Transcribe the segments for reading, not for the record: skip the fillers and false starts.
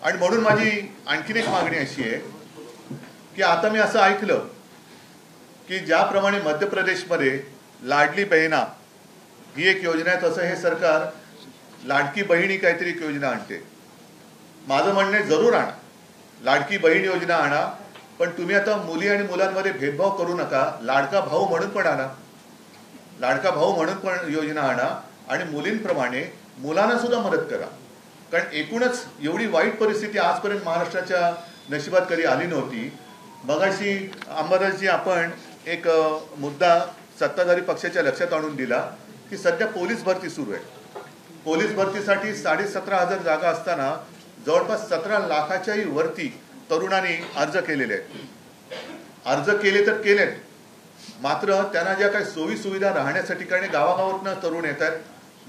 आणि म्हणून माझी आणखीन एक मागणी अशी आहे की आता मी असं ऐकलं की ज्याप्रमाणे मध्य प्रदेशमध्ये लाडली बहिणा ही एक योजना आहे, तसं हे सरकार लाडकी बहिणी काहीतरी एक योजना आणते। माझं म्हणणं आहे जरूर आणा, लाडकी बहीण योजना आणा, पण तुम्ही आता मुली आणि मुलांमध्ये भेदभाव करू नका। लाडका भाऊ म्हणून पण आणा, लाडका भाऊ म्हणून पण योजना आणा आणि मुलींप्रमाणे मुलांना सुद्धा मदत करा। कारण एकूणच एवढी वाईट परिस्थिती आजपर्यंत महाराष्ट्राच्या नशिबात कधी आली नव्हती। मगाशी अंबादासजी आपण एक मुद्दा सत्ताधारी पक्षाच्या लक्षात आणून दिला की सध्या पोलीस भरती सुरू आहे। पोलीस भरतीसाठी 17,500 जागा असताना जवळपास 17 लाखाच्याही वरती तरुणांनी अर्ज केलेले आहेत। अर्ज केले तर केलेत, मात्र त्यांना ज्या काही सोयी सुविधा राहण्यासाठी कारण गावागावातून तरुण येत आहेत।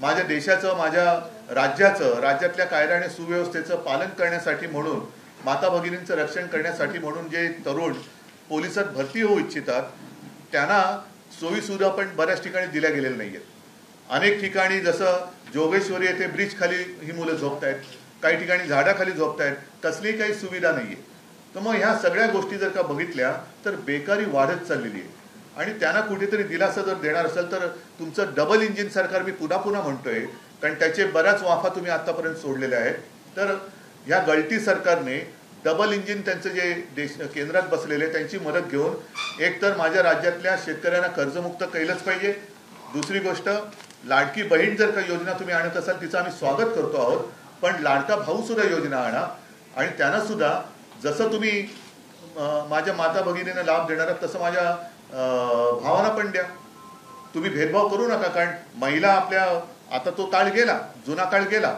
माझ्या देशाचं, माझ्या राज्याचं, राज्यातल्या कायदा आणि सुव्यवस्थेचं पालन करण्यासाठी म्हणून, माता भगिनींचं रक्षण करण्यासाठी म्हणून जे तरुण पोलिसात भरती होऊ इच्छितात त्यांना सोयी सुविधा पण बऱ्याच ठिकाणी दिल्या गेलेल्या नाहीयेत। अनेक ठिकाणी जसं जोगेश्वरी येथे ब्रिज खाली ही मुलं झोपतायत, काही ठिकाणी झाडाखाली झोपतायत, कसलीही काही सुविधा नाहीये। तर मग ह्या सगळ्या गोष्टी जर का बघितल्या तर बेकारी वाढत चाललेली आहे आणि त्यांना कुठेतरी दिलासा जर देणार असेल तर तुमचं डबल इंजिन सरकार मी पुन्हा पुन्हा म्हणतोय, कारण त्याचे बऱ्याच वाफा तुम्ही आतापर्यंत सोडलेल्या आहेत। तर ह्या गळती सरकारने डबल इंजिन त्यांचं जे देश केंद्रात बसलेले त्यांची मदत घेऊन एक तर माझ्या राज्यातल्या शेतकऱ्यांना कर्जमुक्त केलंच पाहिजे। दुसरी गोष्ट, लाडकी बहीण जर का योजना तुम्ही आणत असाल तिचं आम्ही स्वागत करतो आहोत, पण लाडका भाऊ सुद्धा योजना आणा आणि त्यांना सुद्धा जसं तुम्ही माझ्या माता भगिनींना लाभ देणार तसं माझ्या भावांना पण द्या। तुम्ही भेदभाव करू नका, कारण महिला आपल्या आता तो काळ गेला, जुना काळ गेला।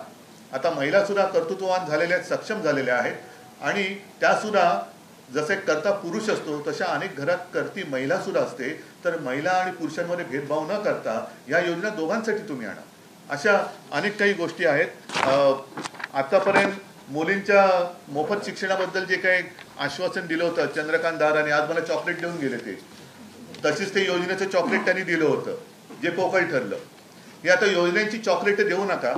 आता महिला सुद्धा कर्तृत्ववान झालेल्या आहेत, सक्षम झालेल्या आहेत आणि त्या सुद्धा जसे करता पुरुष असतो तशा अनेक घरात करती महिला सुद्धा असते। तर महिला आणि पुरुषांमध्ये भेदभाव न करता या योजना दोघांसाठी तुम्ही आणा। अशा अनेक काही गोष्टी आहेत। आतापर्यंत मुलींच्या मोफत शिक्षणाबद्दल जे काही आश्वासन दिलं होतं चंद्रकांत दारांनी, आज मला चॉकलेट देऊन गेले ते, तशीच ते योजनेचं चॉकलेट त्यांनी दिलं होतं जे पोकळ ठरलं। हे आता योजनेची चॉकलेट देऊ नका,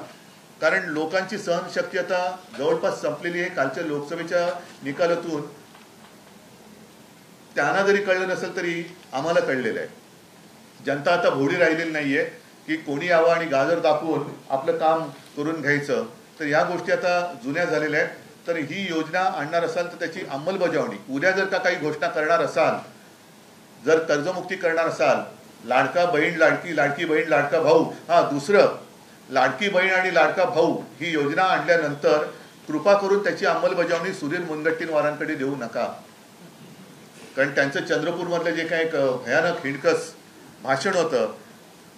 कारण लोकांची सहनशक्ती आता जवळपास संपलेली आहे। कालच्या लोकसभेच्या निकालातून त्यांना जरी कळलं नसेल तरी आम्हाला कळलेलं आहे। जनता आता भोळी राहिलेली नाहीये की कोणी यावं आणि गाजर दाखवून आपलं काम करून घ्यायचं। तर या गोष्टी आता जुन्या झालेल्या आहेत। तर ही योजना आणणार असाल तर त्याची अंमलबजावणी, उद्या जर का काही घोषणा करणार असाल, जर कर्जमुक्ती करणार असाल, लाडका बहीण लाडकी, लाडकी बहीण लाडका भाऊ, दुसरं लाडकी बहीण आणि लाडका भाऊ ही योजना आणल्यानंतर कृपा करून त्याची अंमलबजावणी सुधीर मुनगंटीवारांकडे देऊ नका, कारण त्यांचं चंद्रपूरमधलं जे काही एक भयानक हिणकस भाषण होतं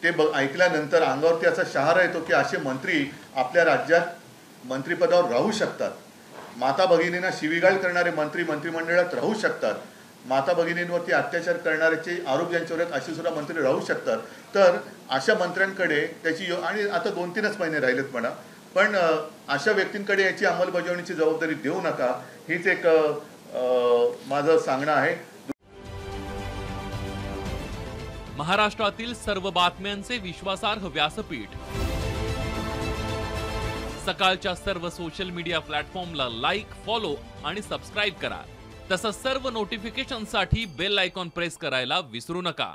ते ऐकल्यानंतर अंगावरती असा शहारा येतो की असे मंत्री आपल्या राज्यात मंत्रिपदावर राहू शकतात। माता भगिनींना शिवीगाळ करणारे मंत्री मंत्रिमंडळात राहू शकतात, माता भगिनींवरती अत्याचार करणाऱ्याचे आरोप ज्यांच्यावर आहेत असे सुद्धा मंत्री राहू शकतात। तर अशा मंत्र्यांकडे त्याची आणि आता 2-3च महिने राहिलेत म्हणा, पण अशा व्यक्तींकडे याची अंमलबजावणीची जबाबदारी देऊ नका, हीच एक माझं सांगणं आहे। महाराष्ट्रातील सर्व बातम्यांचे विश्वासार्ह व्यासपीठ, सकाळच्या सर्व सोशल मीडिया प्लॅटफॉर्मला लाईक, फॉलो आणि सबस्क्राईब करा। तसंच सर्व नोटिफिकेशनसाठी बेल आयकॉन प्रेस करायला विसरू नका।